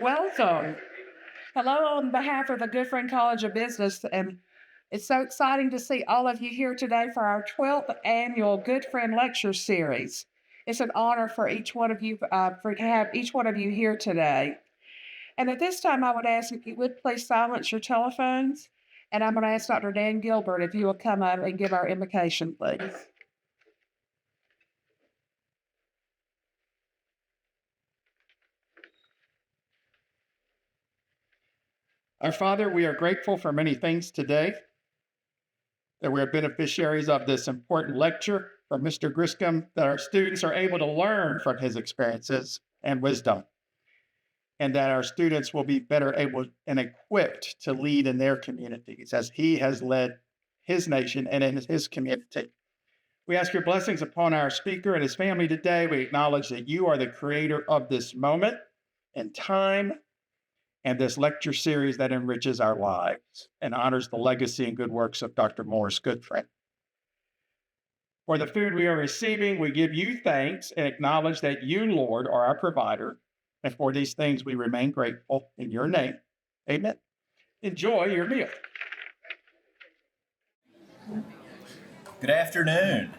Welcome. Hello on behalf of the Goodfriend College of Business, and it's so exciting to see all of you here today for our 12th annual Goodfriend Lecture Series. It's an honor for each one of you, for to have each one of you here today. And at this time, I would ask if you would please silence your telephones, and I'm going to ask Dr. Dan Gilbert if you will come up and give our invocation, please. Our Father, we are grateful for many things today, that we are beneficiaries of this important lecture from Mr. Griscom, that our students are able to learn from his experiences and wisdom, and that our students will be better able and equipped to lead in their communities as he has led his nation and in his community. We ask your blessings upon our speaker and his family today. We acknowledge that you are the creator of this moment and time and this lecture series that enriches our lives and honors the legacy and good works of Dr. Morris Goodfriend. For the food we are receiving, we give you thanks and acknowledge that you, Lord, are our provider. And for these things, we remain grateful in your name. Amen. Enjoy your meal. Good afternoon.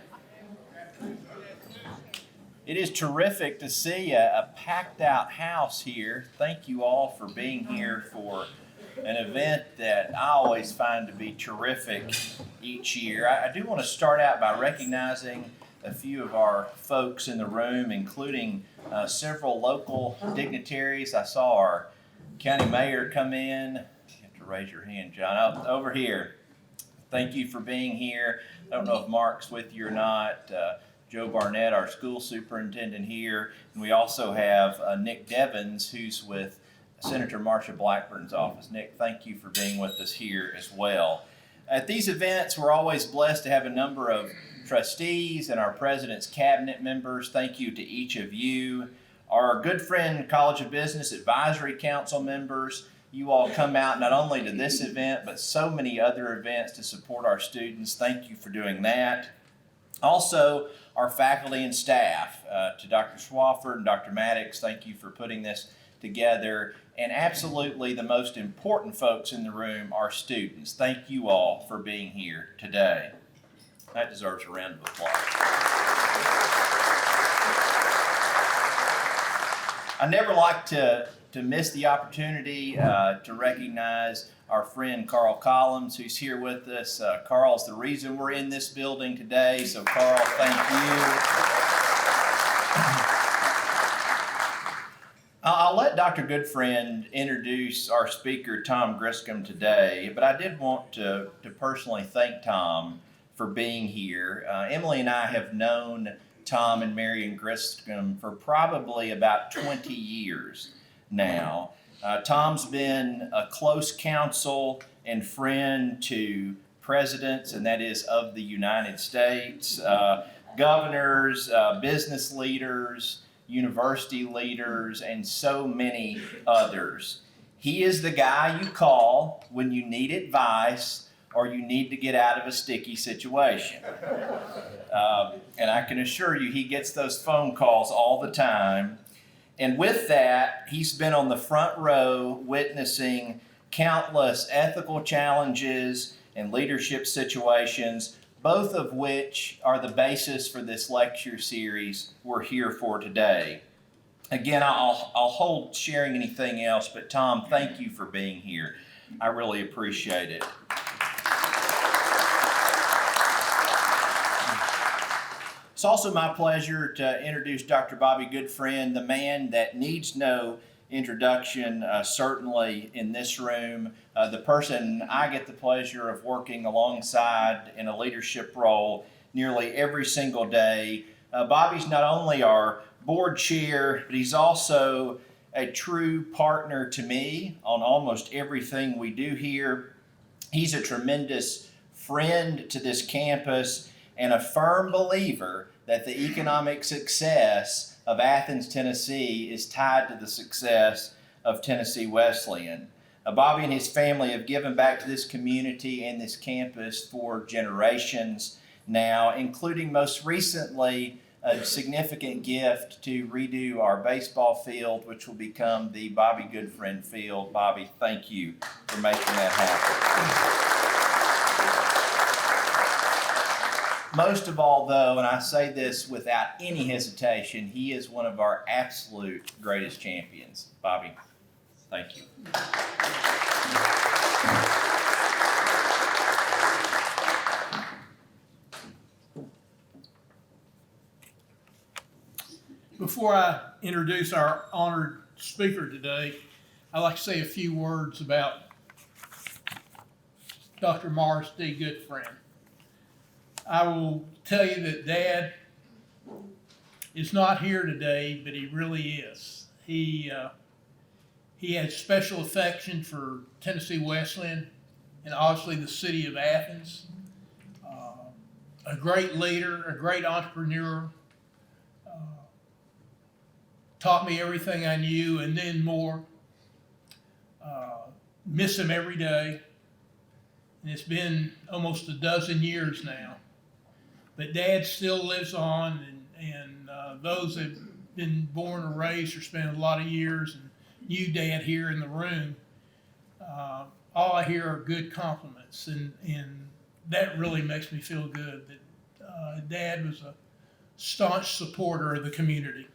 It is terrific to see a packed out house here. Thank you all for being here for an event that I always find to be terrific each year. I do want to start out by recognizing a few of our folks in the room, including several local dignitaries. I saw our county mayor come in. You have to raise your hand, John. Oh, over here. Thank you for being here. I don't know if Mark's with you or not. Joe Barnett, our school superintendent here. And we also have Nick Devins, who's with Senator Marsha Blackburn's office. Nick, thank you for being with us here as well. At these events, we're always blessed to have a number of trustees and our president's cabinet members. Thank you to each of you. Our Goodfriend College of Business Advisory Council members, you all come out not only to this event, but so many other events to support our students. Thank you for doing that. Also, our faculty and staff, to Dr. Swafford and Dr. Maddox, thank you for putting this together. And absolutely the most important folks in the room, our students. Thank you all for being here today. That deserves a round of applause. I never like to miss the opportunity to recognize our friend Carl Collins, who's here with us. Carl's the reason we're in this building today, so Carl, thank you. I'll let Dr. Goodfriend introduce our speaker, Tom Griscom, today, but I did want to personally thank Tom for being here. Emily and I have known Tom and Marion Griscom for probably about 20 years now. Tom's been a close counsel and friend to presidents, and that is of the United States, governors, business leaders, university leaders, and so many others. He is the guy you call when you need advice or you need to get out of a sticky situation. And I can assure you he gets those phone calls all the time. And with that, he's been on the front row witnessing countless ethical challenges and leadership situations, both of which are the basis for this lecture series we're here for today. Again, I'll hold sharing anything else, but Tom, thank you for being here. I really appreciate it. It's also my pleasure to introduce Dr. Bobby Goodfriend, the man that needs no introduction, certainly in this room, the person I get the pleasure of working alongside in a leadership role nearly every single day. Bobby's not only our board chair, but he's also a true partner to me on almost everything we do here. He's a tremendous friend to this campus and a firm believer that the economic success of Athens, Tennessee is tied to the success of Tennessee Wesleyan. Bobby and his family have given back to this community and this campus for generations now, including most recently a significant gift to redo our baseball field, which will become the Bobby Goodfriend Field. Bobby, thank you for making that happen. Most of all, though, and I say this without any hesitation, he is one of our absolute greatest champions. Bobby, thank you. Before I introduce our honored speaker today, I'd like to say a few words about Dr. Morris D. Goodfriend. I will tell you that Dad is not here today, but he really is. He had special affection for Tennessee Wesleyan and obviously the city of Athens. A great leader, a great entrepreneur. Taught me everything I knew and then more. Miss him every day. And it's been almost a dozen years now. But Dad still lives on, and those that have been born or raised or spent a lot of years and knew Dad here in the room, all I hear are good compliments. And that really makes me feel good that Dad was a staunch supporter of the community.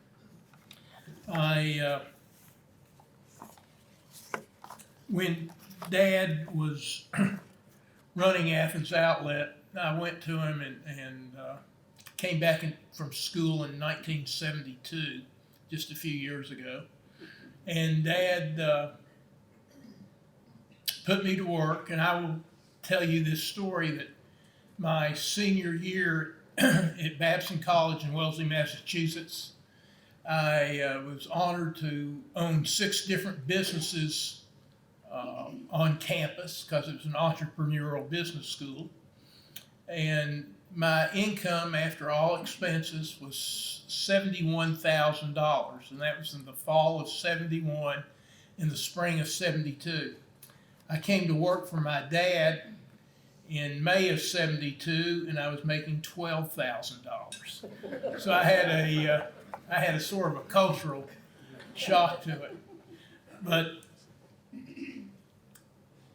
When Dad was running Athens Outlet, I went to him and came back from school in 1972, just a few years ago. And Dad put me to work, and I will tell you this story that my senior year at Babson College in Wellesley, Massachusetts, I was honored to own 6 different businesses on campus because it was an entrepreneurial business school. And my income after all expenses was $71,000, and that was in the fall of '71, in the spring of '72. I came to work for my dad in May of '72, and I was making $12,000. So I had a sort of a cultural shock to it. But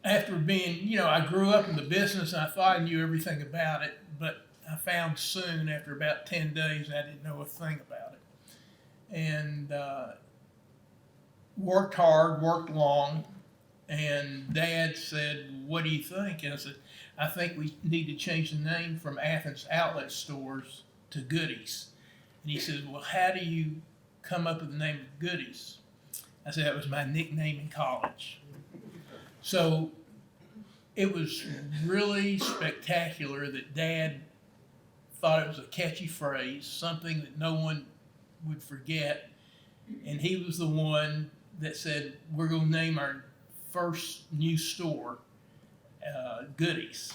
after being, I grew up in the business and I thought I knew everything about it, but I found soon after about 10 days I didn't know a thing about it. And worked hard, worked long, and Dad said, "What do you think?" And I said, "I think we need to change the name from Athens Outlet Stores to Goodies." And he said, "Well, how do you come up with the name of Goodies?" I said, "That was my nickname in college." So it was really spectacular that Dad thought it was a catchy phrase, something that no one would forget. And he was the one that said, "We're going to name our first new store Goodies."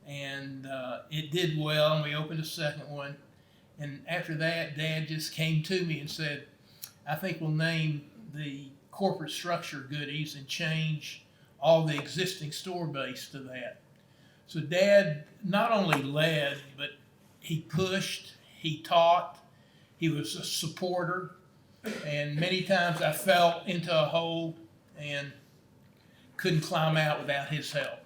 And it did well, and we opened a second one. And after that, Dad just came to me and said, "I think we'll name the corporate structure Goodies and change all the existing store base to that." So Dad not only led, but he pushed, he taught, he was a supporter, and many times I fell into a hole and couldn't climb out without his help.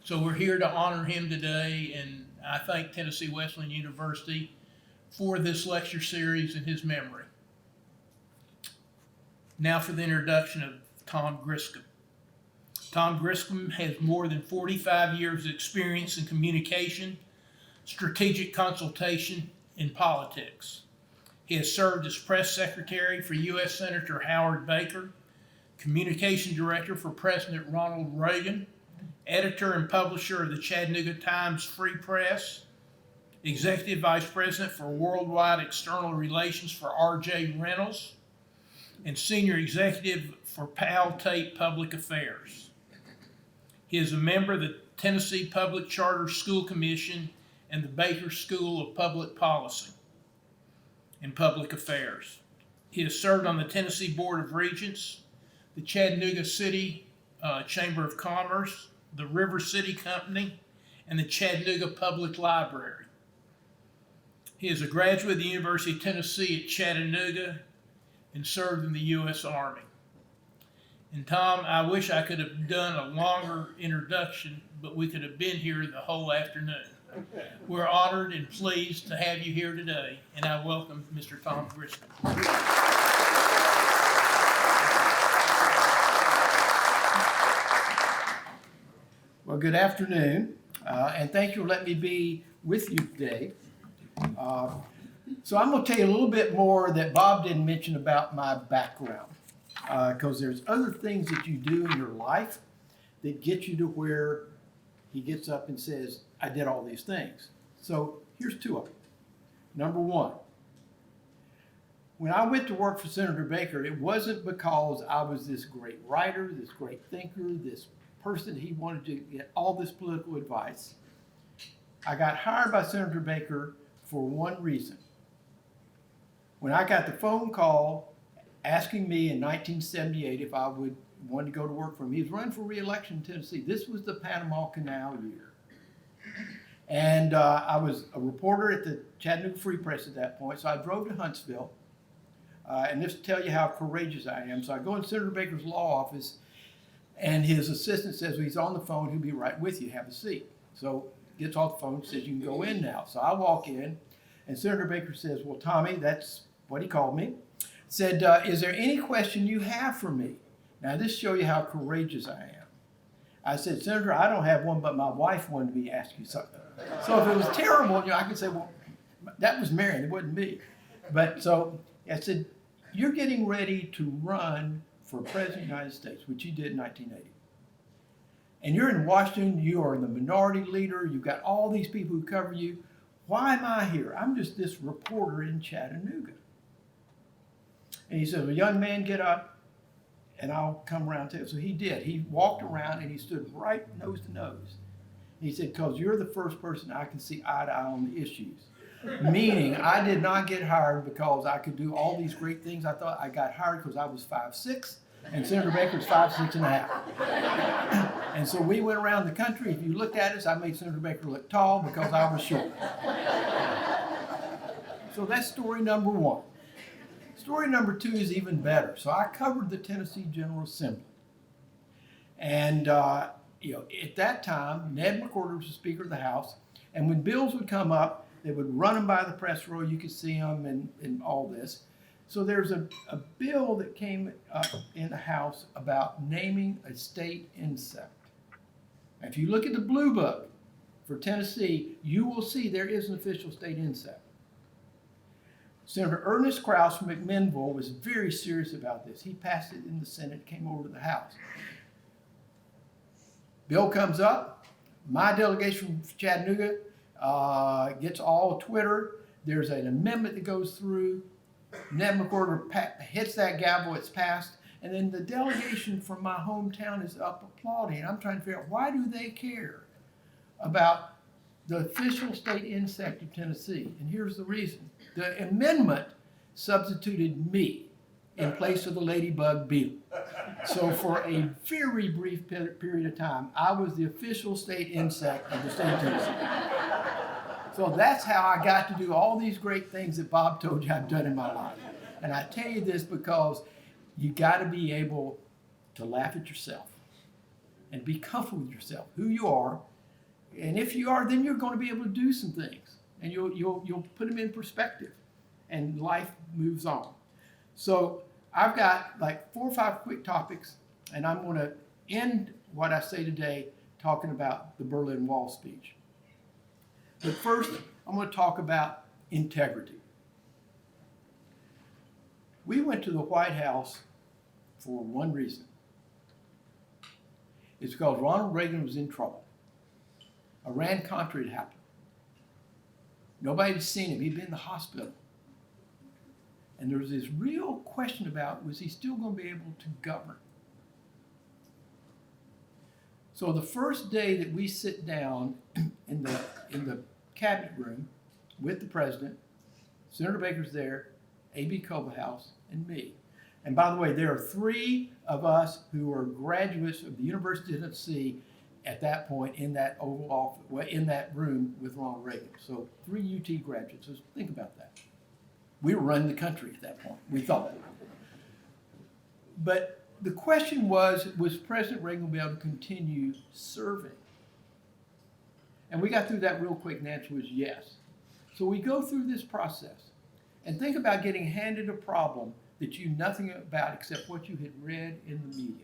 So we're here to honor him today, and I thank Tennessee Wesleyan University for this lecture series in his memory. Now for the introduction of Tom Griscom. Tom Griscom has more than 45 years of experience in communication, strategic consultation, and politics. He has served as press secretary for U.S. Senator Howard Baker, communication director for President Ronald Reagan, editor and publisher of the Chattanooga Times Free Press, executive vice president for worldwide external relations for R.J. Reynolds, and senior executive for Pal Tate Public Affairs. He is a member of the Tennessee Public Charter School Commission and the Baker School of Public Policy and Public Affairs. He has served on the Tennessee Board of Regents, the Chattanooga City Chamber of Commerce, the River City Company, and the Chattanooga Public Library. He is a graduate of the University of Tennessee at Chattanooga and served in the U.S. Army. And Tom, I wish I could have done a longer introduction, but we could have been here the whole afternoon. We're honored and pleased to have you here today, and I welcome Mr. Tom Griscom. Well, good afternoon, and thank you for letting me be with you today. So I'm going to tell you a little bit more that Bob didn't mention about my background, because there's other things that you do in your life that get you to where he gets up and says, I did all these things. So here's two of them. Number one, when I went to work for Senator Baker, it wasn't because I was this great writer, this great thinker, this person he wanted to get all this political advice. I got hired by Senator Baker for one reason. When I got the phone call asking me in 1978 if I would want to go to work for him, he was running for re-election in Tennessee. This was the Panama Canal year. And I was a reporter at the Chattanooga Free Press at that point, so I drove to Huntsville. And this will tell you how courageous I am. So I go in Senator Baker's law office, and his assistant says, well, he's on the phone, he'll be right with you, have a seat. So gets off the phone, says, you can go in now. So I walk in, and Senator Baker says, well, Tommy, that's what he called me, said, is there any question you have for me? Now, this shows you how courageous I am. I said, Senator, I don't have one, but my wife wanted me to ask you something. So if it was terrible, I could say, well, that was Marion, it wasn't me. But so I said, you're getting ready to run for President of the United States, which you did in 1980. And you're in Washington, you are the minority leader, you've got all these people who cover you. Why am I here? I'm just this reporter in Chattanooga. And he said, well, young man, get up, and I'll come around to you. So he did. He walked around, and he stood right nose to nose. He said, because you're the first person I can see eye to eye on the issues. Meaning, I did not get hired because I could do all these great things. I thought I got hired because I was 5'6", and Senator Baker was 5'6.5". And so we went around the country. If you looked at us, I made Senator Baker look tall because I was short. So that's story number one. Story number two is even better. So I covered the Tennessee General Assembly. And at that time, Ned McWhorter was the Speaker of the House. And when bills would come up, they would run them by the press row. You could see them and all this. So there's a bill that came up in the House about naming a state insect. Now, if you look at the Blue Book for Tennessee, you will see there is an official state insect. Senator Ernest Krause from McMinnville was very serious about this. He passed it in the Senate, came over to the House. Bill comes up. My delegation from Chattanooga gets all Twitter. There's an amendment that goes through. Ned McWhorter hits that gavel, it's passed. And then the delegation from my hometown is up applauding. I'm trying to figure out, why do they care about the official state insect of Tennessee? And here's the reason. The amendment substituted me in place of the ladybug beetle. So for a very brief period of time, I was the official state insect of the state of Tennessee. So that's how I got to do all these great things that Bob told you I've done in my life. And I tell you this because you got to be able to laugh at yourself and be comfortable with yourself, who you are. And if you are, then you're going to be able to do some things, and you'll put them in perspective, and life moves on. So I've got like 4 or 5 quick topics, and I'm going to end what I say today talking about the Berlin Wall speech. But first, I'm going to talk about integrity. We went to the White House for one reason. It's because Ronald Reagan was in trouble. Iran-Contra had happened. Nobody had seen him. He'd been in the hospital. And there was this real question about, was he still going to be able to govern? So the first day that we sit down in the cabinet room with the president, Senator Baker's there, A.B. Cobahouse, and me. And by the way, there are 3 of us who are graduates of the University of Tennessee at that point in that Oval Office, well, in that room with Ronald Reagan. So 3 UT graduates. So think about that. We were running the country at that point, we thought. But the question was President Reagan be able to continue serving? And we got through that real quick, and the answer was yes. So we go through this process and think about getting handed a problem that you knew nothing about except what you had read in the media.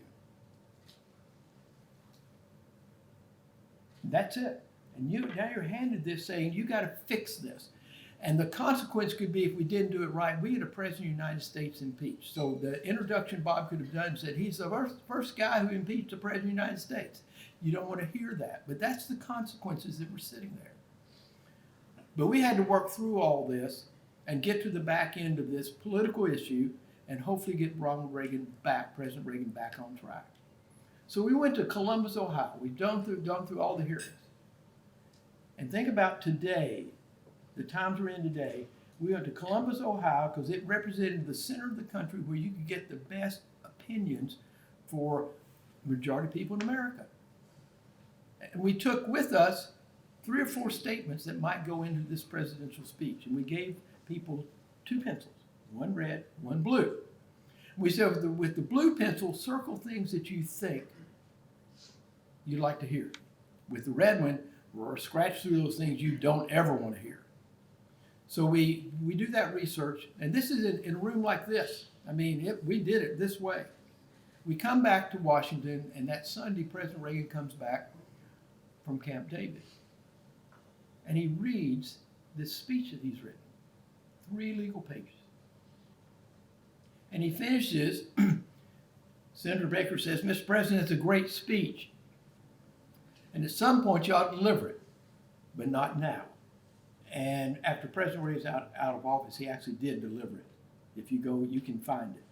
That's it. And now you're handed this saying, you got to fix this. And the consequence could be if we didn't do it right, we get a president of the United States impeached. So the introduction Bob could have done said, he's the first guy who impeached the president of the United States. You don't want to hear that. But that's the consequences that were sitting there. But we had to work through all this and get to the back end of this political issue and hopefully get Ronald Reagan back, President Reagan back on track. So we went to Columbus, Ohio. We've gone through all the hearings. And think about today, the times we're in today. We went to Columbus, Ohio, because it represented the center of the country where you could get the best opinions for the majority of people in America. And we took with us 3 or 4 statements that might go into this presidential speech. And we gave people 2 pencils, one red, one blue. We said with the blue pencil, circle things that you think you'd like to hear. With the red one, or scratch through those things you don't ever want to hear. So we do that research, and this is in a room like this. I mean, we did it this way. We come back to Washington, and that Sunday, President Reagan comes back from Camp David. And he reads this speech that he's written, 3 legal pages. And he finishes, Senator Baker says, Mr. President, it's a great speech. And at some point you ought to deliver it, but not now. And after President Reagan's out of office, he actually did deliver it. If you go, you can find it.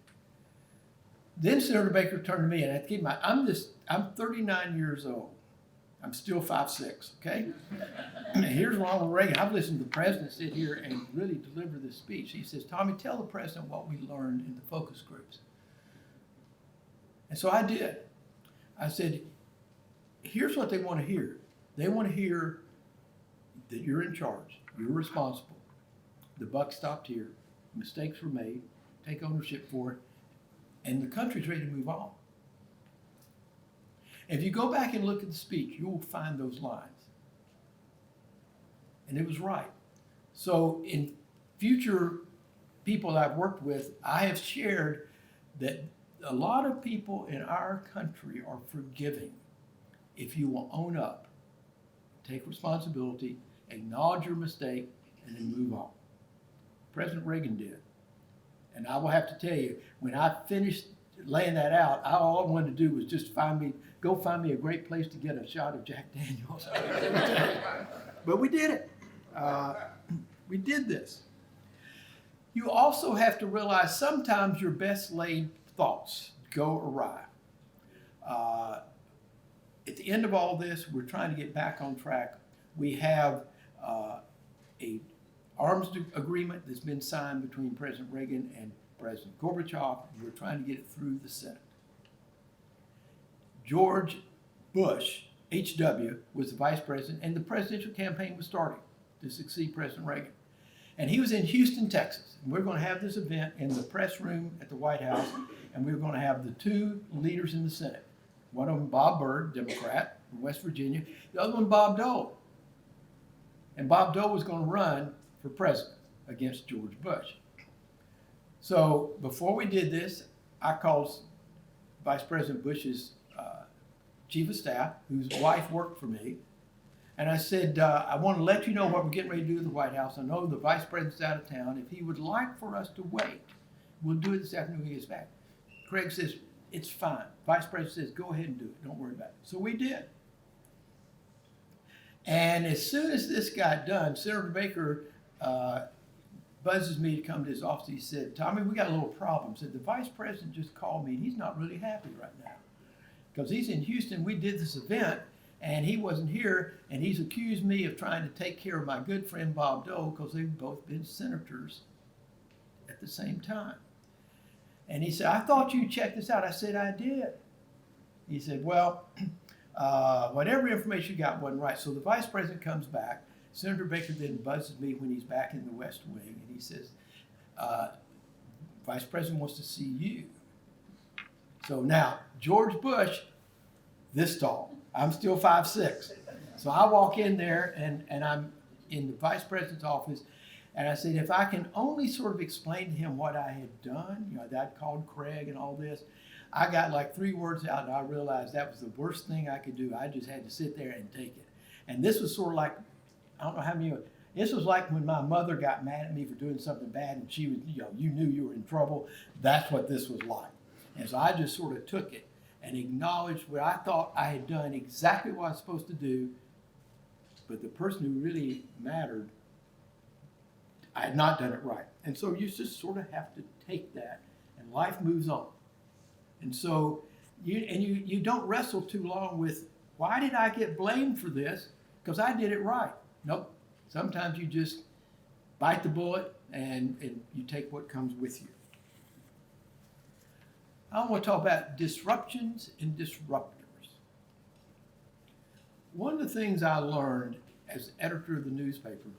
Then Senator Baker turned to me, and I keep my, I'm 39 years old. I'm still 5'6", okay? And here's Ronald Reagan. I've listened to the president sit here and really deliver this speech. He says, Tommy, tell the president what we learned in the focus groups. And so I did. I said, here's what they want to hear. They want to hear that you're in charge. You're responsible. The buck stopped here. Mistakes were made. Take ownership for it. And the country's ready to move on. If you go back and look at the speech, you will find those lines. And it was right. So in future people I've worked with, I have shared that a lot of people in our country are forgiving if you will own up, take responsibility, acknowledge your mistake, and then move on. President Reagan did. And I will have to tell you, when I finished laying that out, all I wanted to do was just go find me a great place to get a shot of Jack Daniels. But we did it. We did this. You also have to realize sometimes your best laid thoughts go awry. At the end of all this, we're trying to get back on track. We have a arms agreement that's been signed between President Reagan and President Gorbachev. We're trying to get it through the Senate. George Bush, H.W., was the vice president, and the presidential campaign was starting to succeed President Reagan. And he was in Houston, Texas. And we're going to have this event in the press room at the White House, and we're going to have the 2 leaders in the Senate. One of them, Bob Byrd, Democrat from West Virginia. The other one, Bob Dole. And Bob Dole was going to run for president against George Bush. So before we did this, I called Vice President Bush's chief of staff, whose wife worked for me, and I said, I want to let you know what we're getting ready to do at the White House. I know the vice president's out of town. If he would like for us to wait, we'll do it this afternoon when he gets back. Craig says, it's fine. Vice president says, go ahead and do it. Don't worry about it. So we did. And as soon as this got done, Senator Baker buzzes me to come to his office. He said, Tommy, we got a little problem. He said, the vice president just called me, and he's not really happy right now. Because he's in Houston, we did this event, and he wasn't here, and he's accused me of trying to take care of my good friend Bob Dole, because they've both been senators at the same time. And he said, I thought you checked this out. I said, I did. He said, well, whatever information you got wasn't right. So the vice president comes back. Senator Baker then buzzes me when he's back in the West Wing, and he says, Vice President wants to see you. So now, George Bush, this tall. I'm still 5'6". So I walk in there, and I'm in the vice president's office, and I said, if I can only sort of explain to him what I had done, you know, that I'd called Craig and all this, I got like 3 words out, and I realized that was the worst thing I could do. I just had to sit there and take it. And this was sort of like, I don't know how many, this was like when my mother got mad at me for doing something bad, and she was, you know, you knew you were in trouble. That's what this was like. And so I just sort of took it and acknowledged what I thought I had done exactly what I was supposed to do, but the person who really mattered, I had not done it right. And so you just sort of have to take that, and life moves on. And so you don't wrestle too long with, why did I get blamed for this? Because I did it right. Nope. Sometimes you just bite the bullet and you take what comes with you. I want to talk about disruptions and disruptors. One of the things I learned as editor of the newspaper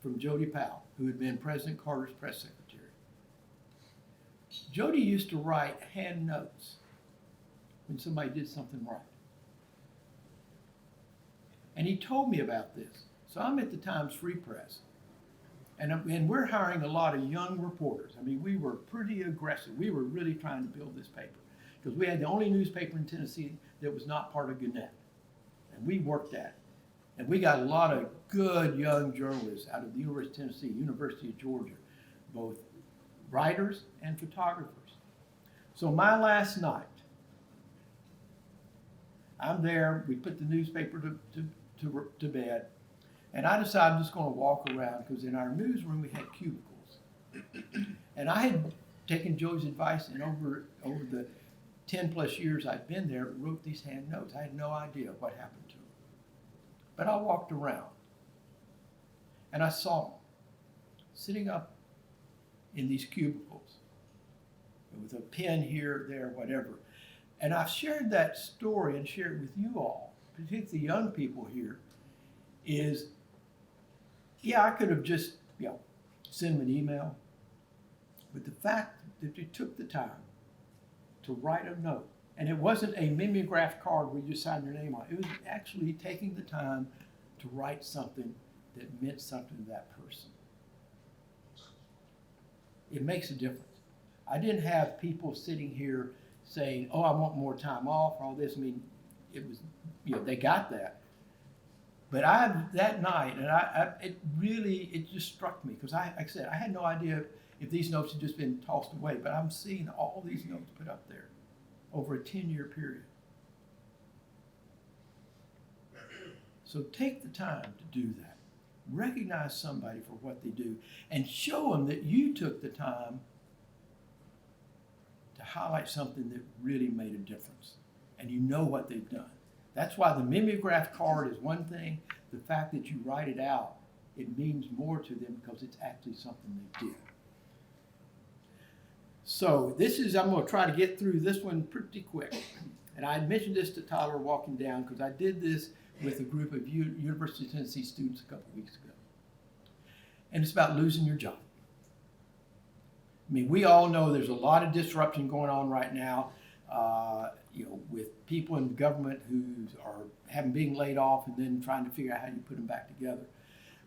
from Jody Powell, who had been President Carter's press secretary. Jody used to write hand notes when somebody did something right. And he told me about this. So I'm at the Times Free Press, and we're hiring a lot of young reporters. I mean, we were pretty aggressive. We were really trying to build this paper because we had the only newspaper in Tennessee that was not part of Gannett. And we worked at it. And we got a lot of good young journalists out of the University of Tennessee, University of Georgia, both writers and photographers. So my last night, I'm there, we put the newspaper to bed, and I decided I'm just going to walk around because in our newsroom we had cubicles. And I had taken Joe's advice, and over the 10 plus years I'd been there, wrote these hand notes. I had no idea what happened to them. But I walked around, and I saw them sitting up in these cubicles with a pen here, there, whatever. And I've shared that story and shared it with you all, particularly the young people here, is, yeah, I could have just, sent them an email, but the fact that you took the time to write a note, and it wasn't a mimeograph card where you just signed your name on it. It was actually taking the time to write something that meant something to that person. It makes a difference. I didn't have people sitting here saying, oh, I want more time off, or all this. I mean, it was, they got that. But that night, and it just struck me, because like I said, I had no idea if these notes had just been tossed away, but I'm seeing all these notes put up there over a 10-year period. So take the time to do that. Recognize somebody for what they do and show them that you took the time to highlight something that really made a difference and you know what they've done. That's why the mimeograph card is one thing. The fact that you write it out, it means more to them because it's actually something they did. So I'm going to try to get through this one pretty quick. And I mentioned this to Tyler walking down because I did this with a group of University of Tennessee students a couple weeks ago. And it's about losing your job. I mean, we all know there's a lot of disruption going on right now, with people in government who are being laid off and then trying to figure out how you put them back together.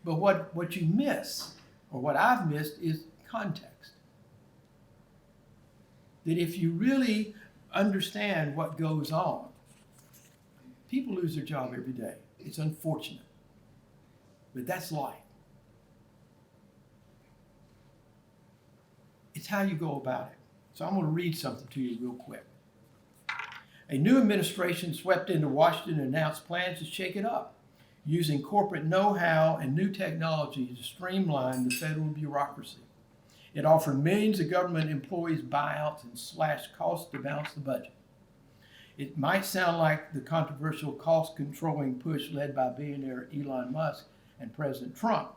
But what you miss, or what I've missed, is context. That if you really understand what goes on, people lose their job every day. It's unfortunate, but that's life. It's how you go about it. So I'm going to read something to you real quick. A new administration swept into Washington and announced plans to shake it up, using corporate know-how and new technology to streamline the federal bureaucracy. It offered millions of government employees buyouts and slashed costs to balance the budget. It might sound like the controversial cost-controlling push led by billionaire Elon Musk and President Trump.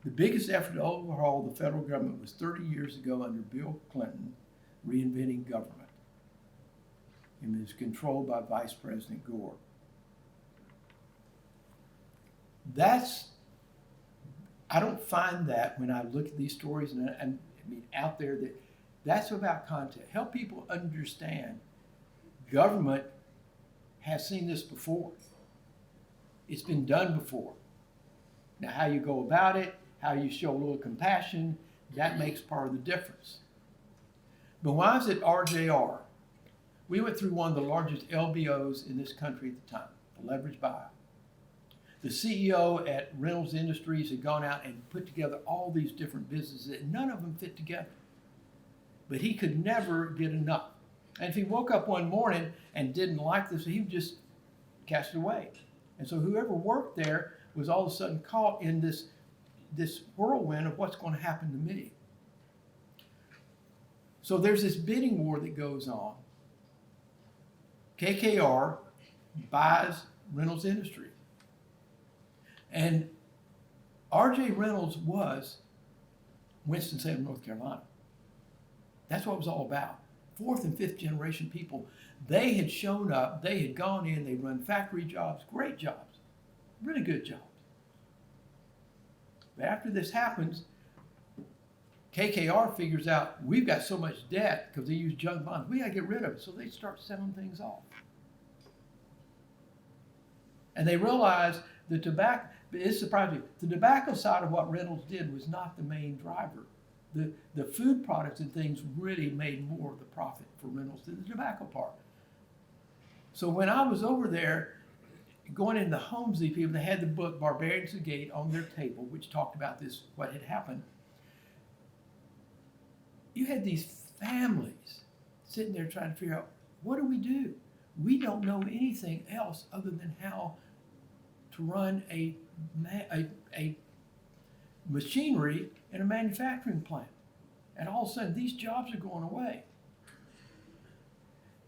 The biggest effort to overhaul the federal government was 30 years ago under Bill Clinton, reinventing government. It was controlled by Vice President Gore. I don't find that when I look at these stories and I mean out there that's about content. Help people understand government has seen this before. It's been done before. Now, how you go about it, how you show a little compassion, that makes part of the difference. But when I was at RJR, we went through one of the largest LBOs in this country at the time, the leveraged buyout. The CEO at Reynolds Industries had gone out and put together all these different businesses, and none of them fit together. But he could never get enough. And if he woke up one morning and didn't like this, he would just cast it away. And so whoever worked there was all of a sudden caught in this whirlwind of what's going to happen to me. So there's this bidding war that goes on. KKR buys Reynolds Industries. And R.J. Reynolds was Winston-Salem, North Carolina. That's what it was all about. Fourth and fifth generation people. They had shown up, they had gone in, they run factory jobs, great jobs, really good jobs. But after this happens, KKR figures out we've got so much debt because they use junk bonds. We got to get rid of it. So they start selling things off. And they realize the tobacco, it's surprising, the tobacco side of what Reynolds did was not the main driver. The food products and things really made more of the profit for Reynolds than the tobacco part. So when I was over there, going in the homes of these people, they had the book Barbarians of the Gate on their table, which talked about this, what had happened. You had these families sitting there trying to figure out, what do we do? We don't know anything else other than how to run a machinery in a manufacturing plant. And all of a sudden, these jobs are going away.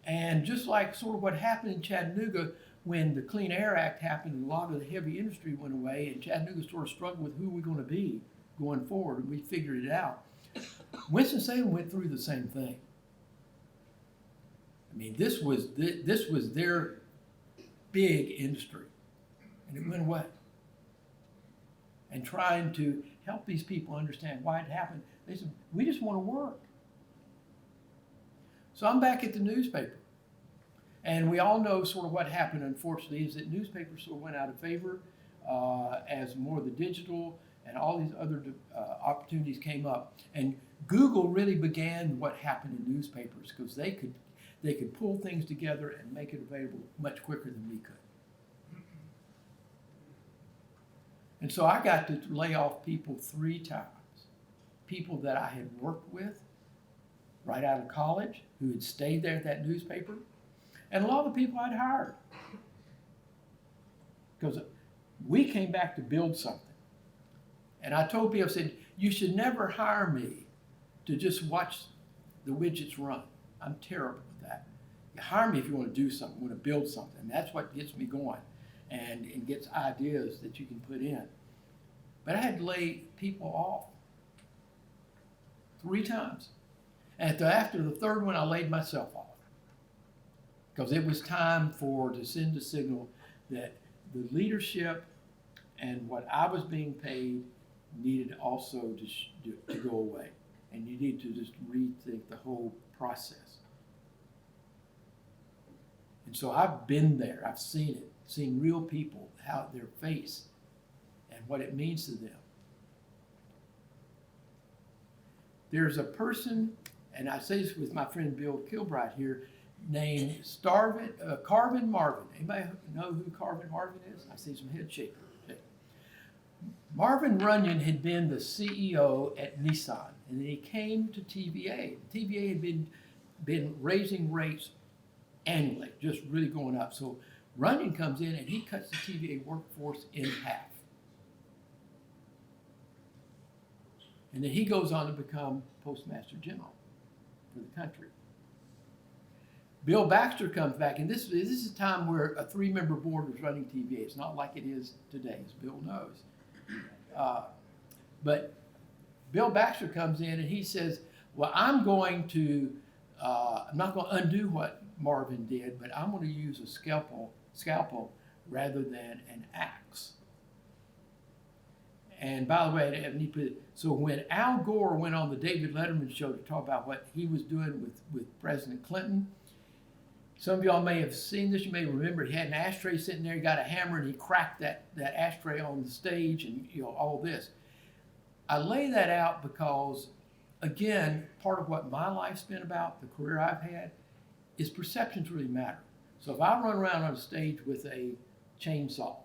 And just like sort of what happened in Chattanooga when the Clean Air Act happened, and a lot of the heavy industry went away, and Chattanooga sort of struggled with who we're going to be going forward, and we figured it out. Winston-Salem went through the same thing. I mean, this was their big industry, and it went away. And trying to help these people understand why it happened, they said, we just want to work. So I'm back at the newspaper. And we all know sort of what happened, unfortunately, is that newspapers sort of went out of favor as more of the digital and all these other opportunities came up. And Google really began what happened in newspapers because they could pull things together and make it available much quicker than we could. And so I got to lay off people 3 times. People that I had worked with right out of college who had stayed there at that newspaper, and a lot of the people I'd hired. Because we came back to build something. And I told people, I said, you should never hire me to just watch the widgets run. I'm terrible with that. You hire me if you want to do something, want to build something. That's what gets me going and gets ideas that you can put in. But I had to lay people off 3 times. And after the third one, I laid myself off. Because it was time to send a signal that the leadership and what I was being paid needed also to go away. And you need to just rethink the whole process. And so I've been there. I've seen it. Seen real people, how their face and what it means to them. There's a person, and I say this with my friend Bill Kilbright here, named Carvin Marvin. Anybody know who Carvin Marvin is? I see some head shaking. Marvin Runyon had been the CEO at Nissan, and then he came to TVA. TVA had been raising rates annually, just really going up. So Runyon comes in and he cuts the TVA workforce in half. And then he goes on to become Postmaster General for the country. Bill Baxter comes back, and this is a time where a 3-member board was running TVA. It's not like it is today, as Bill knows. But Bill Baxter comes in and he says, well, I'm not going to undo what Marvin did, but I'm going to use a scalpel rather than an axe. And by the way, I need to put so when Al Gore went on the David Letterman show to talk about what he was doing with President Clinton, some of y'all may have seen this. You may remember he had an ashtray sitting there. He got a hammer and he cracked that ashtray on the stage, and all this. I lay that out because, again, part of what my life's been about, the career I've had, is perceptions really matter. So if I run around on a stage with a chainsaw,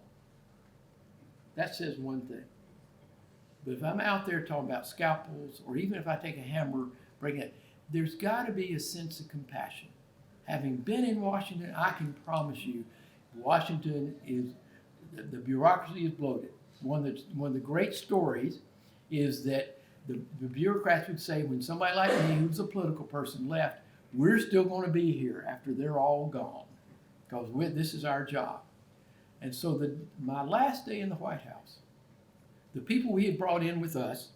that says one thing. But if I'm out there talking about scalpels, or even if I take a hammer, bring it, there's got to be a sense of compassion. Having been in Washington, I can promise you, Washington is, the bureaucracy is bloated. One of the great stories is that the bureaucrats would say, when somebody like me, who's a political person, left, we're still going to be here after they're all gone, because this is our job. And so my last day in the White House, the people we had brought in with us,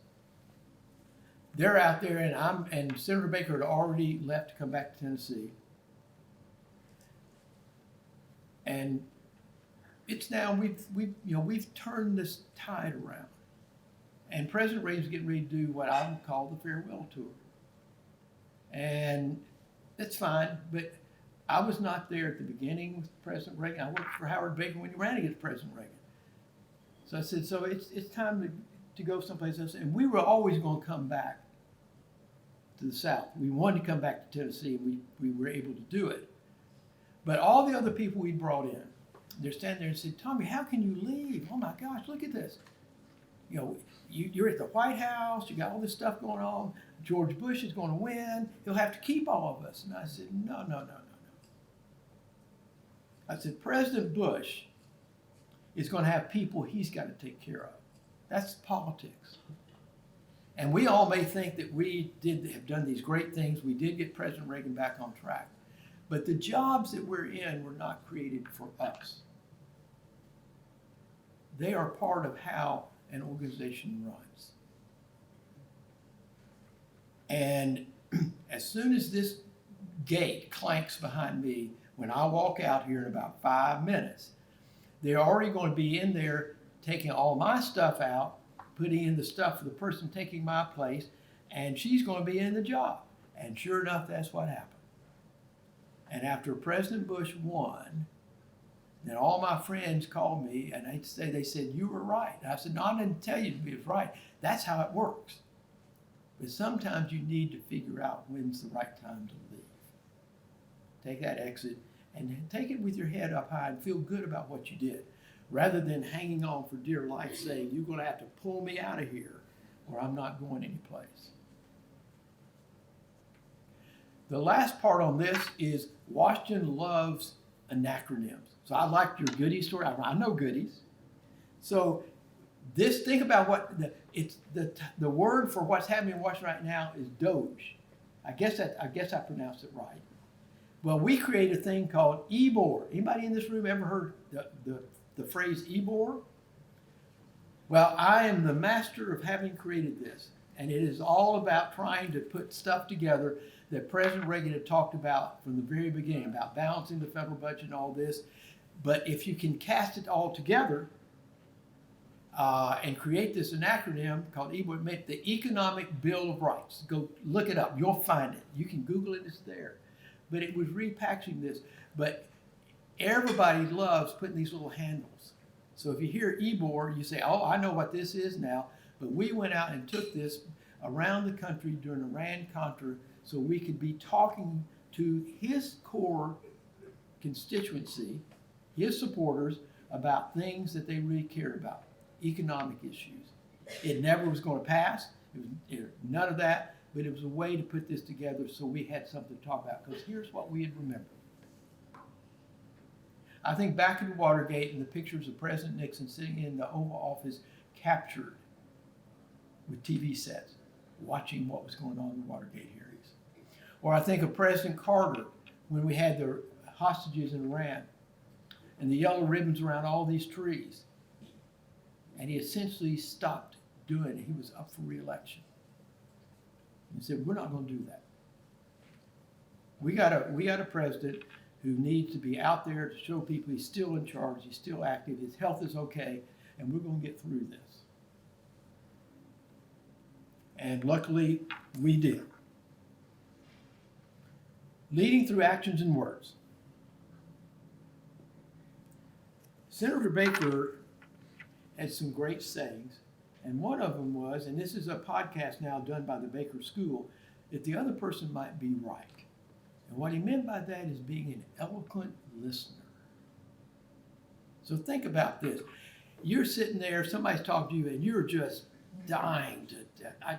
they're out there, and Senator Baker had already left to come back to Tennessee. And it's now we've turned this tide around, and President Reagan's getting ready to do what I would call the farewell tour, and that's fine. But I was not there at the beginning with President Reagan. I worked for Howard Baker when he ran against President Reagan. So I said, so it's time to go someplace else, and we were always going to come back to the South. We wanted to come back to Tennessee, and we were able to do it. But all the other people we brought in, they're standing there and said, Tommy, how can you leave? Oh my gosh, look at this. You're at the White House, you got all this stuff going on. George Bush is going to win. He'll have to keep all of us. And I said, no. I said, President Bush is going to have people he's got to take care of. That's politics. And we all may think that we have done these great things. We did get President Reagan back on track. But the jobs that we're in were not created for us. They are part of how an organization runs. And as soon as this gate clanks behind me, when I walk out here in about 5 minutes, they're already going to be in there taking all my stuff out, putting in the stuff for the person taking my place, and she's going to be in the job. And sure enough, that's what happened. And after President Bush won, then all my friends called me and they said, you were right. And I said, no, I didn't tell you to be right. That's how it works. But sometimes you need to figure out when's the right time to leave. Take that exit and take it with your head up high and feel good about what you did, rather than hanging on for dear life saying, you're going to have to pull me out of here or I'm not going anyplace. The last part on this is Washington loves acronyms. So I liked your goodies story. I know goodies. So think about what the word for what's happening in Washington right now is Doge. I guess I pronounced it right. Well, we created a thing called EBOR. Anybody in this room ever heard the phrase EBOR? Well, I am the master of having created this, and it is all about trying to put stuff together that President Reagan had talked about from the very beginning, about balancing the federal budget and all this. But if you can cast it all together and create this acronym called EBOR, the Economic Bill of Rights. Go look it up. You'll find it. You can Google it. It's there. But it was repackaging this. But everybody loves putting these little handles. So if you hear EBOR, you say, oh, I know what this is now. But we went out and took this around the country during Iran-Contra so we could be talking to his core constituency, his supporters, about things that they really cared about, economic issues. It never was going to pass. None of that, but it was a way to put this together so we had something to talk about, because here's what we had remembered. I think back in Watergate and the pictures of President Nixon sitting in the Oval Office captured with TV sets, watching what was going on in the Watergate hearings. Or I think of President Carter when we had the hostages in Iran and the yellow ribbons around all these trees. And he essentially stopped doing it. He was up for re-election. He said, we're not going to do that. We got a president who needs to be out there to show people he's still in charge, he's still active, his health is okay, and we're going to get through this. And luckily, we did. Leading through actions and words. Senator Baker had some great sayings, and one of them was, and this is a podcast now done by the Baker School, that the other person might be right. And what he meant by that is being an eloquent listener. So think about this. You're sitting there, somebody's talking to you, and you're just dying to, I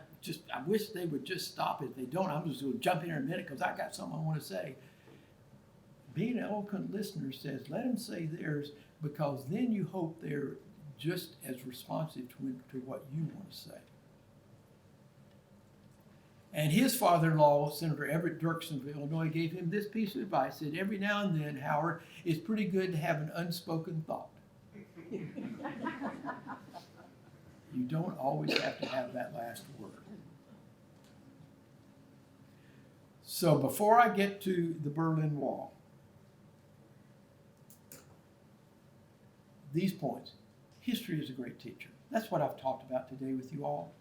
wish they would just stop it. If they don't, I'm just going to jump in here in a minute because I got something I want to say. Being an eloquent listener says, let them say theirs, because then you hope they're just as responsive to what you want to say. And his father-in-law, Senator Everett Dirksen of Illinois, gave him this piece of advice, said, every now and then, Howard, it's pretty good to have an unspoken thought. You don't always have to have that last word. So before I get to the Berlin Wall, these points. History is a great teacher. That's what I've talked about today with you all.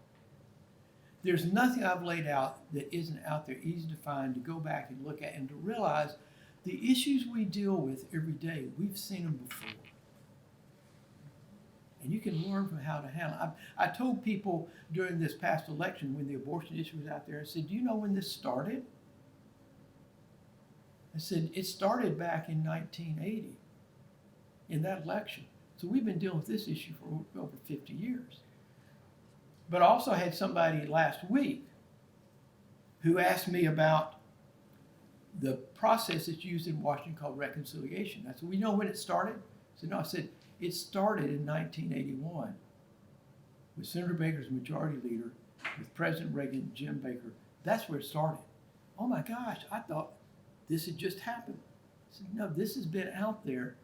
There's nothing I've laid out that isn't out there easy to find, to go back and look at, and to realize the issues we deal with every day, we've seen them before. And you can learn from how to handle it. I told people during this past election when the abortion issue was out there, I said, do you know when this started? I said, it started back in 1980 in that election. So we've been dealing with this issue for over 50 years. But I also had somebody last week who asked me about the process that's used in Washington called reconciliation. I said, we know when it started? I said, no, I said, it started in 1981 with Senator Baker's majority leader, with President Reagan, Jim Baker. That's where it started. Oh my gosh, I thought this had just happened. I said, no, this has been out there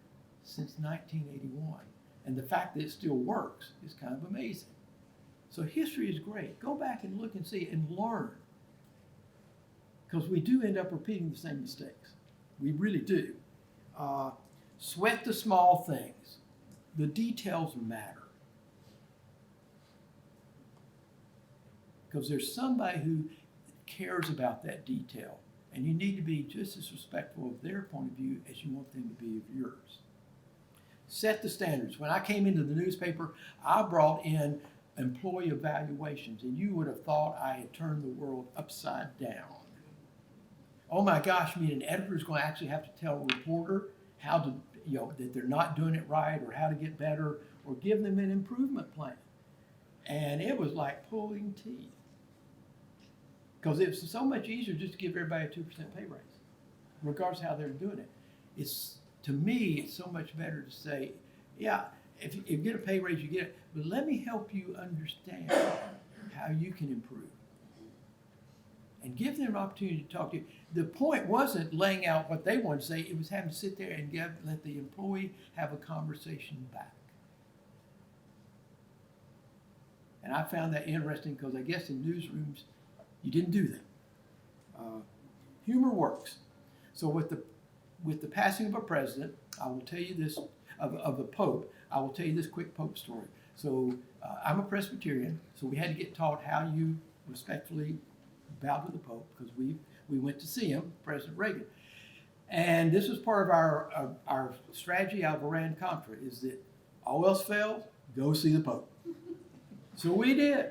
since 1981. And the fact that it still works is kind of amazing. So history is great. Go back and look and see and learn. Because we do end up repeating the same mistakes. We really do. Sweat the small things. The details matter. Because there's somebody who cares about that detail. And you need to be just as respectful of their point of view as you want them to be of yours. Set the standards. When I came into the newspaper, I brought in employee evaluations, and you would have thought I had turned the world upside down. Oh my gosh, I mean, an editor is going to actually have to tell a reporter how to, that they're not doing it right, or how to get better, or give them an improvement plan. And it was like pulling teeth. Because it's so much easier just to give everybody a 2% pay raise, regardless of how they're doing it. To me, it's so much better to say, yeah, if you get a pay raise, you get it, but let me help you understand how you can improve. And give them an opportunity to talk to you. The point wasn't laying out what they wanted to say, it was having to sit there and let the employee have a conversation back. And I found that interesting because I guess in newsrooms, you didn't do that. Humor works. So with the passing of a president, I will tell you this, of the Pope, I will tell you this quick Pope story. So I'm a Presbyterian, so we had to get taught how you respectfully bow to the Pope, because we went to see him, President Reagan. And this was part of our strategy out of Iran-Contra, is that all else fails, go see the Pope. So we did.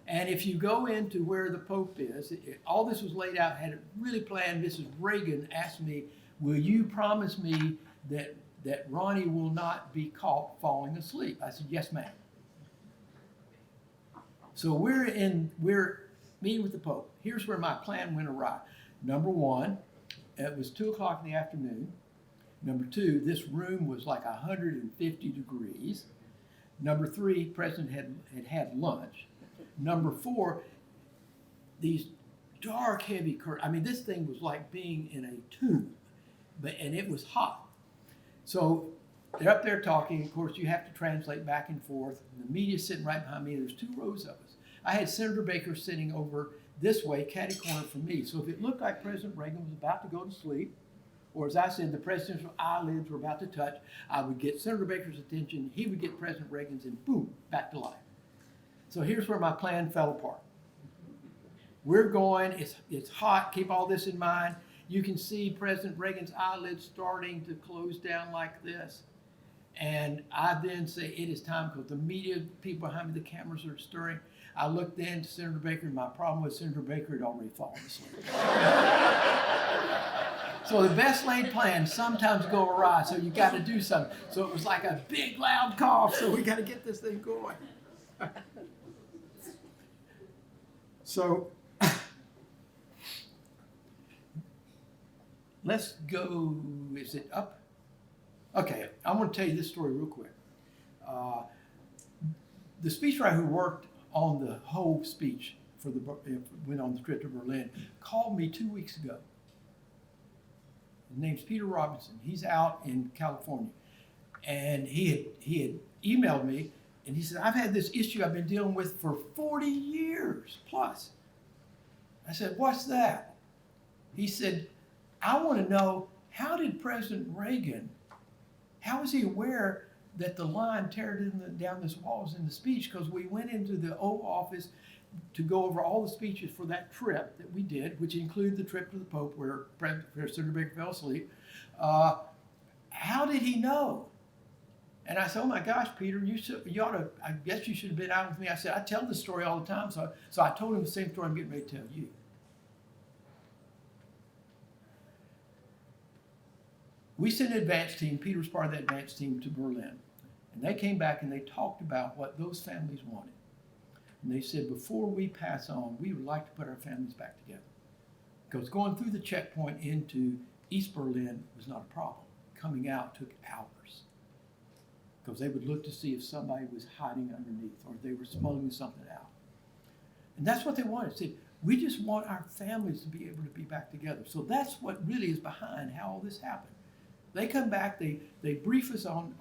And if you go into where the Pope is, all this was laid out, had it really planned. Mrs. Reagan asked me, will you promise me that Ronnie will not be caught falling asleep? I said, yes, ma'am. So we're meeting with the Pope. Here's where my plan went awry. Number one, it was 2 o'clock in the afternoon. Number two, this room was like 150 degrees. Number three, President had lunch. Number four, these dark, heavy curtains. I mean, this thing was like being in a tomb, and it was hot. So they're up there talking. Of course, you have to translate back and forth. The media's sitting right behind me. There's 2 rows of us. I had Senator Baker sitting over this way, catty corner from me. So if it looked like President Reagan was about to go to sleep, or as I said, the presidential eyelids were about to touch, I would get Senator Baker's attention, he would get President Reagan's, and boom, back to life. So here's where my plan fell apart. We're going, it's hot, keep all this in mind. You can see President Reagan's eyelids starting to close down like this. And I then say, it is time, because the media, people behind me, the cameras are stirring. I looked then to Senator Baker, and my problem was Senator Baker had already fallen asleep. So the best laid plans sometimes go awry, so you got to do something. So it was like a big loud cough, so we got to get this thing going. So let's go, is it up? Okay, I want to tell you this story real quick. The speechwriter who worked on the whole speech for went on the trip to Berlin called me 2 weeks ago. His name's Peter Robinson. He's out in California. And he had emailed me, and he said, I've had this issue I've been dealing with for 40 years plus. I said, what's that? He said, I want to know, how did President Reagan, how was he aware that the line tearing down this wall was in the speech? Because we went into the Oval Office to go over all the speeches for that trip that we did, which included the trip to the Pope where Senator Baker fell asleep. How did he know? And I said, oh my gosh, Peter, you ought to, I guess you should have been out with me. I said, I tell this story all the time. So I told him the same story I'm getting ready to tell you. We sent an advance team, Peter was part of that advance team, to Berlin. And they came back and they talked about what those families wanted. And they said, before we pass on, we would like to put our families back together. Because going through the checkpoint into East Berlin was not a problem. Coming out took hours. Because they would look to see if somebody was hiding underneath or they were smuggling something out. And that's what they wanted. They said, we just want our families to be able to be back together. So that's what really is behind how all this happened. They come back, they brief us on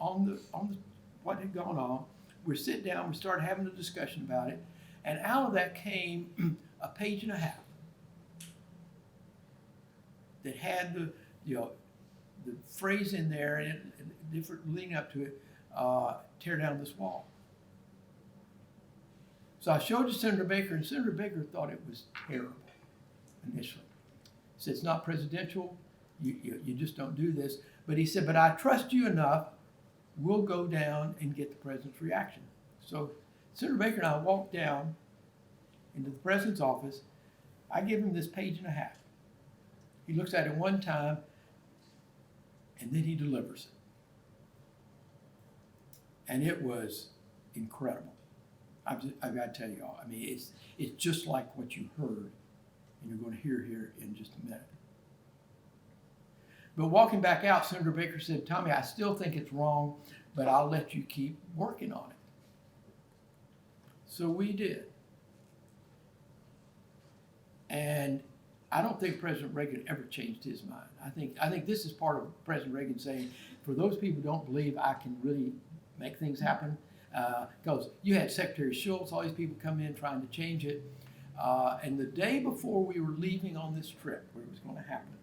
what had gone on. We sit down, we start having a discussion about it, and out of that came a page and a half that had the phrase in there and different leading up to it, tear down this wall. So I showed it to Senator Baker, and Senator Baker thought it was terrible initially. He said, it's not presidential, you just don't do this. But he said, but I trust you enough, we'll go down and get the president's reaction. So Senator Baker and I walked down into the president's office. I give him this page and a half. He looks at it one time, and then he delivers it. And it was incredible. I've got to tell you all, I mean, it's just like what you heard, and you're going to hear here in just a minute. But walking back out, Senator Baker said, Tommy, I still think it's wrong, but I'll let you keep working on it. So we did. And I don't think President Reagan ever changed his mind. I think this is part of President Reagan saying, for those people who don't believe I can really make things happen, because you had Secretary Schultz, all these people come in trying to change it. And the day before we were leaving on this trip, where it was going to happen,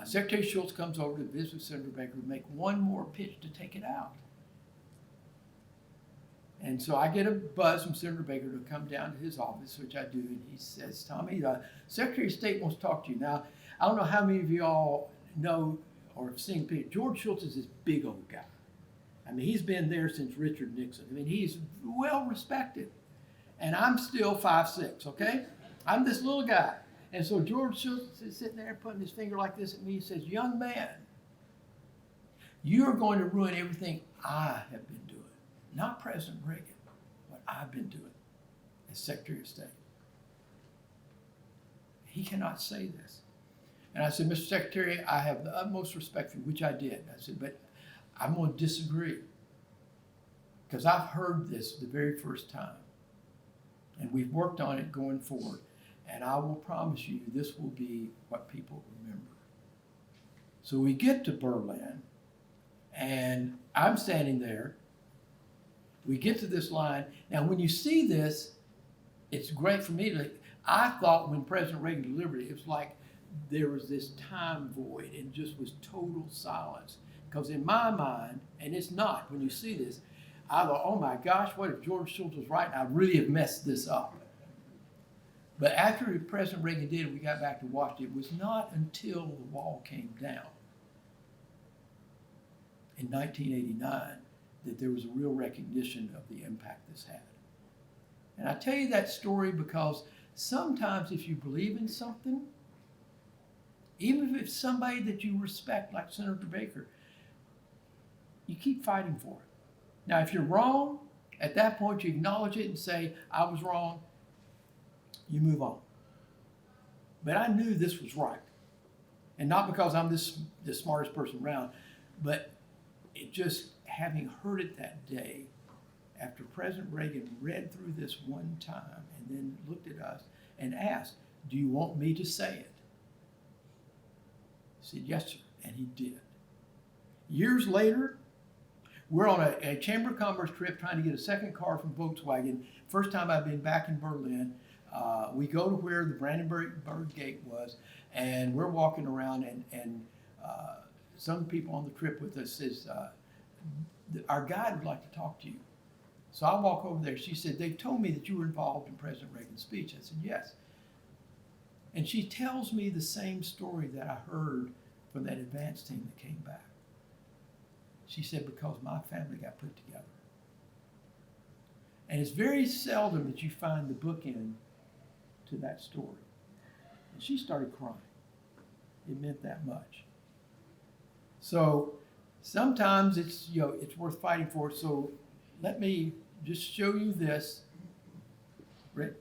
Secretary Schultz comes over to visit with Senator Baker to make one more pitch to take it out. And so I get a buzz from Senator Baker to come down to his office, which I do, and he says, Tommy, the Secretary of State wants to talk to you. Now, I don't know how many of you all know or have seen Peter. George Schultz is this big old guy. I mean, he's been there since Richard Nixon. I mean, he's well respected. And I'm still 5'6", okay? I'm this little guy. And so George Schultz is sitting there putting his finger like this at me. He says, young man, you're going to ruin everything I have been doing. Not President Reagan, what I've been doing as Secretary of State. He cannot say this. And I said, Mr. Secretary, I have the utmost respect for you, which I did. I said, but I'm going to disagree. Because I've heard this the very first time. And we've worked on it going forward. And I will promise you, this will be what people remember. So we get to Berlin, and I'm standing there. We get to this line. Now, when you see this, it's great for me to, I thought when President Reagan delivered it, it was like there was this time void and just was total silence. Because in my mind, and it's not, when you see this, I thought, oh my gosh, what if George Schultz was right and I really have messed this up? But after President Reagan did it, we got back to Washington. It was not until the wall came down in 1989 that there was a real recognition of the impact this had. And I tell you that story because sometimes if you believe in something, even if it's somebody that you respect, like Senator Baker, you keep fighting for it. Now, if you're wrong, at that point you acknowledge it and say, I was wrong, you move on. But I knew this was right. And not because I'm the smartest person around, but it just, having heard it that day, after President Reagan read through this one time and then looked at us and asked, do you want me to say it? I said, yes, sir, and he did. Years later, we're on a Chamber of Commerce trip trying to get a second car from Volkswagen. First time I've been back in Berlin. We go to where the Brandenburg Gate was, and we're walking around, and some people on the trip with us says, our guide would like to talk to you. So I walk over there. She said, they told me that you were involved in President Reagan's speech. I said, yes. And she tells me the same story that I heard from that advance team that came back. She said, because my family got put together. And it's very seldom that you find the bookend to that story. And she started crying. It meant that much. So sometimes it's, it's worth fighting for. So let me just show you this. Rick?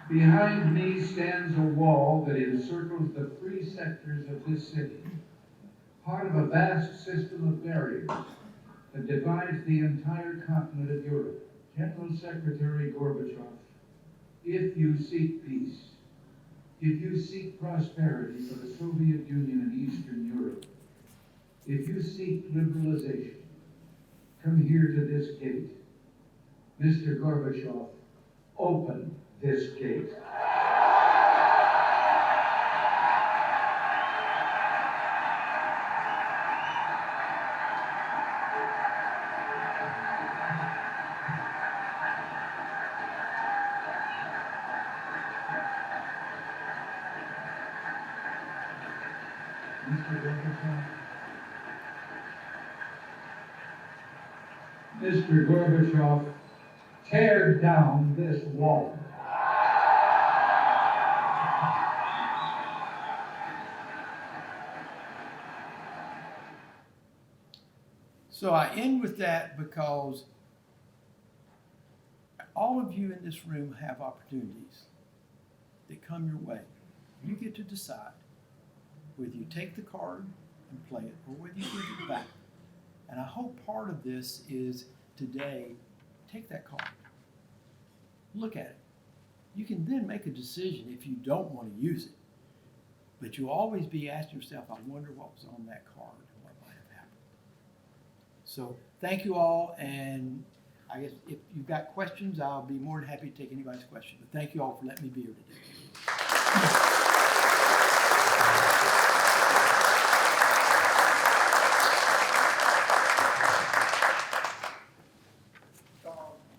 Behind me stands a wall that encircles the three sectors of this city, part of a vast system of barriers that divides the entire continent of Europe. General Secretary Gorbachev, if you seek peace, if you seek prosperity for the Soviet Union and Eastern Europe, if you seek liberalization, come here to this gate. Mr. Gorbachev, open this gate. Mr. Gorbachev, tear down this wall. So I end with that because all of you in this room have opportunities that come your way. You get to decide whether you take the card and play it or whether you give it back. And I hope part of this is today, take that card. Look at it. You can then make a decision if you don't want to use it. But you'll always be asking yourself, I wonder what was on that card and what might have happened. So thank you all, and I guess if you've got questions, I'll be more than happy to take anybody's question. But thank you all for letting me be here today.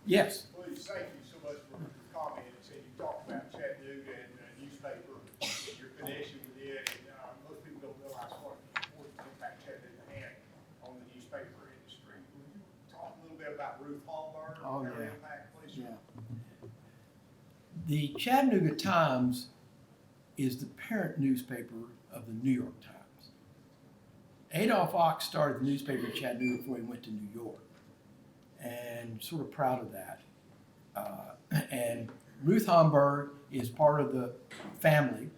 Yes. Please, thank you so much for your comment. And you talked about Chattanooga and the newspaper, your connection with it, and most people don't realize what important impact Chattanooga had on the newspaper industry. Will you talk a little bit about Ruth Hallberg and her impact, please? Yeah. The Chattanooga Times is the parent newspaper of the New York Times. Adolph Ox started the newspaper in Chattanooga before he went to New York. And sort of proud of that. And Ruth Homburg is part of the family.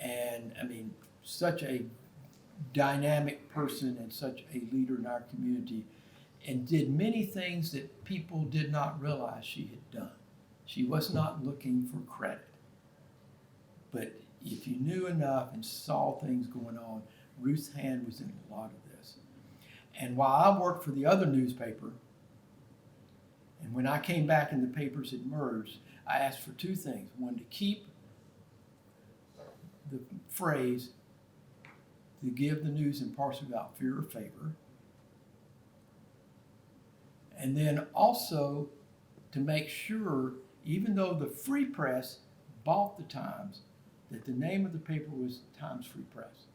And I mean, such a dynamic person and such a leader in our community, and did many things that people did not realize she had done. She was not looking for credit. But if you knew enough and saw things going on, Ruth's hand was in a lot of this. And while I worked for the other newspaper, and when I came back and the papers had merged, I asked for two things. One, to keep the phrase, to give the news impartially without fear or favor. And then also to make sure even though the Free Press bought the Times, that the name of the paper was Times Free Press.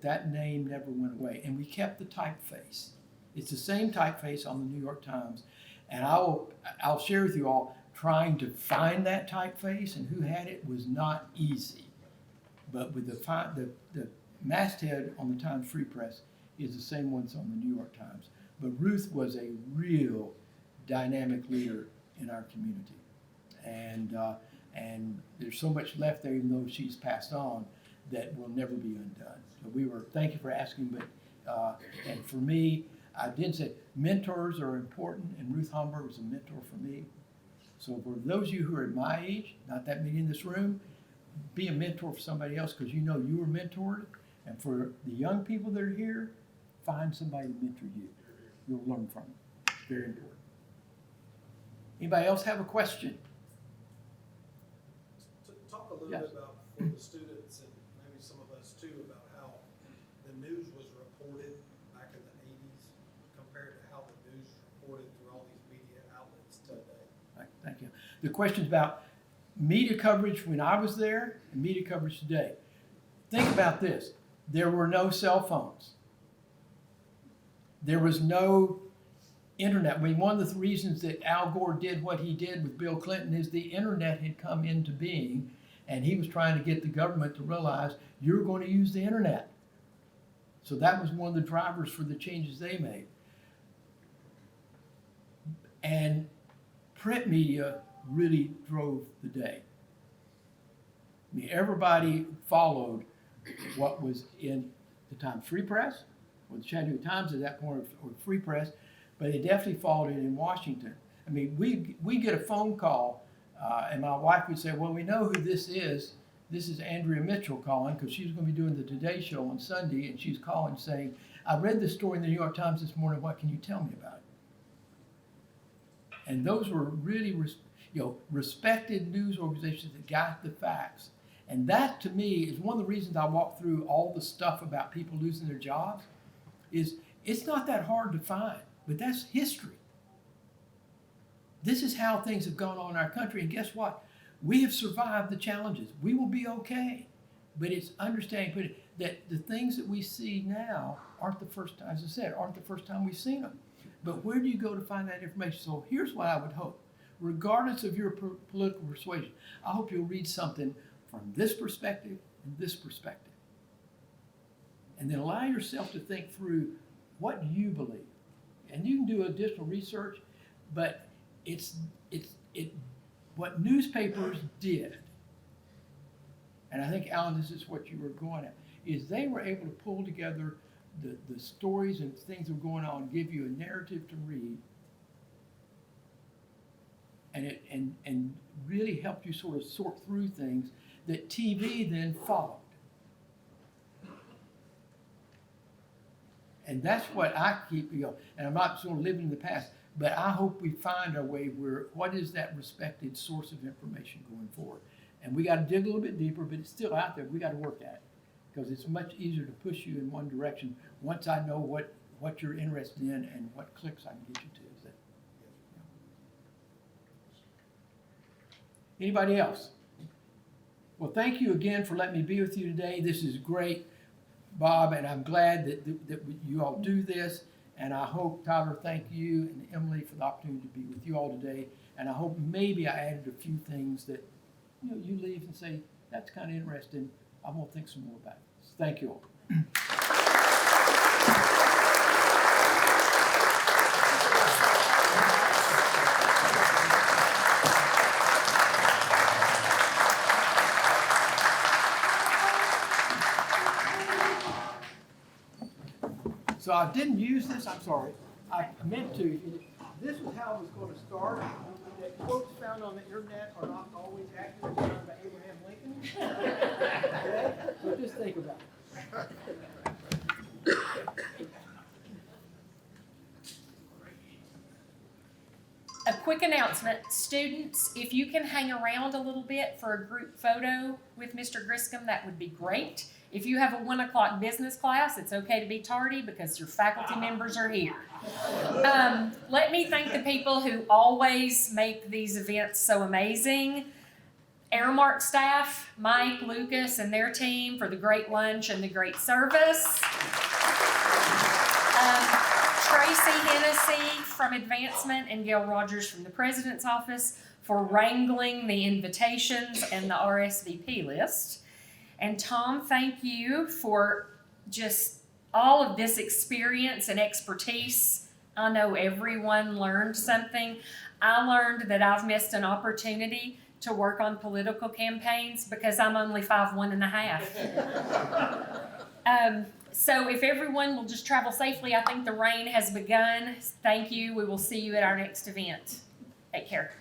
That name never went away. And we kept the typeface. It's the same typeface on the New York Times. And I'll share with you all, trying to find that typeface and who had it was not easy. But with the masthead on the Times Free Press is the same ones on the New York Times. But Ruth was a real dynamic leader in our community. And there's so much left there, even though she's passed on, that will never be undone. So thank you for asking, but, and for me, I did say mentors are important, and Ruth Homburg was a mentor for me. So for those of you who are my age, not that many in this room, be a mentor for somebody else, because you know you were mentored. And for the young people that are here, find somebody to mentor you. You'll learn from them. It's very important. Anybody else have a question? Talk a little Yes. bit about, for the students and maybe some of us too, about how the news was reported back in the 80s compared to how the news is reported through all these media outlets today. Right, thank you. The question's about media coverage when I was there and media coverage today. Think about this. There were no cell phones. There was no internet. I mean, one of the reasons that Al Gore did what he did with Bill Clinton is the internet had come into being, and he was trying to get the government to realize you're going to use the internet. So that was one of the drivers for the changes they made. And print media really drove the day. I mean, everybody followed what was in the Times Free Press, or the Chattanooga Times at that point, or Free Press, but they definitely followed it in Washington. I mean, we get a phone call, and my wife would say, well, we know who this is. This is Andrea Mitchell calling, because she's going to be doing the Today Show on Sunday, and she's calling saying, I read this story in the New York Times this morning. What can you tell me about it? And those were really respected news organizations that got the facts. And that, to me, is one of the reasons I walk through all the stuff about people losing their jobs. Is it's not that hard to find, but that's history. This is how things have gone on in our country, and guess what? We have survived the challenges. We will be okay. But it's understanding that the things that we see now aren't the first time, as I said, aren't the first time we've seen them. But where do you go to find that information? So here's what I would hope. Regardless of your political persuasion, I hope you'll read something from this perspective and this perspective. And then allow yourself to think through, what do you believe? And you can do additional research, but it's what newspapers did, and I think, Alan, this is what you were going at, is they were able to pull together the stories and things that were going on, give you a narrative to read, and really helped you sort of sort through things that TV then followed. And that's what I keep, and I'm not sort of living in the past, but I hope we find our way where, what is that respected source of information going forward? And we got to dig a little bit deeper, but it's still out there. We got to work at it, because it's much easier to push you in one direction once I know what you're interested in and what clicks I can get you to. Is that, Anybody else? Well, thank you again for letting me be with you today. This is great, Bob, and I'm glad that you all do this. And I hope, Tyler, thank you, and Emily, for the opportunity to be with you all today. And I hope maybe I added a few things that you leave and say, that's kind of interesting. I'm going to think some more about it. So thank you all. So I didn't use this, I'm sorry. I meant to. This is how it was going to start. That quotes found on the internet are not always accurate. It's found by Abraham Lincoln. Okay? So just think about it. A quick announcement. Students, if you can hang around a little bit for a group photo with Mr. Griscom, that would be great. If you have a 1 o'clock business class, it's okay to be tardy because your faculty members are here. Let me thank the people who always make these events so amazing. Aramark staff, Mike, Lucas, and their team for the great lunch and the great service. Tracy Hennessy from Advancement and Gail Rogers from the President's Office for wrangling the invitations and the RSVP list. And Tom, thank you for just all of this experience and expertise. I know everyone learned something. I learned that I've missed an opportunity to work on political campaigns because I'm only 5'1.5". So if everyone will just travel safely, I think the rain has begun. Thank you. We will see you at our next event. Take care.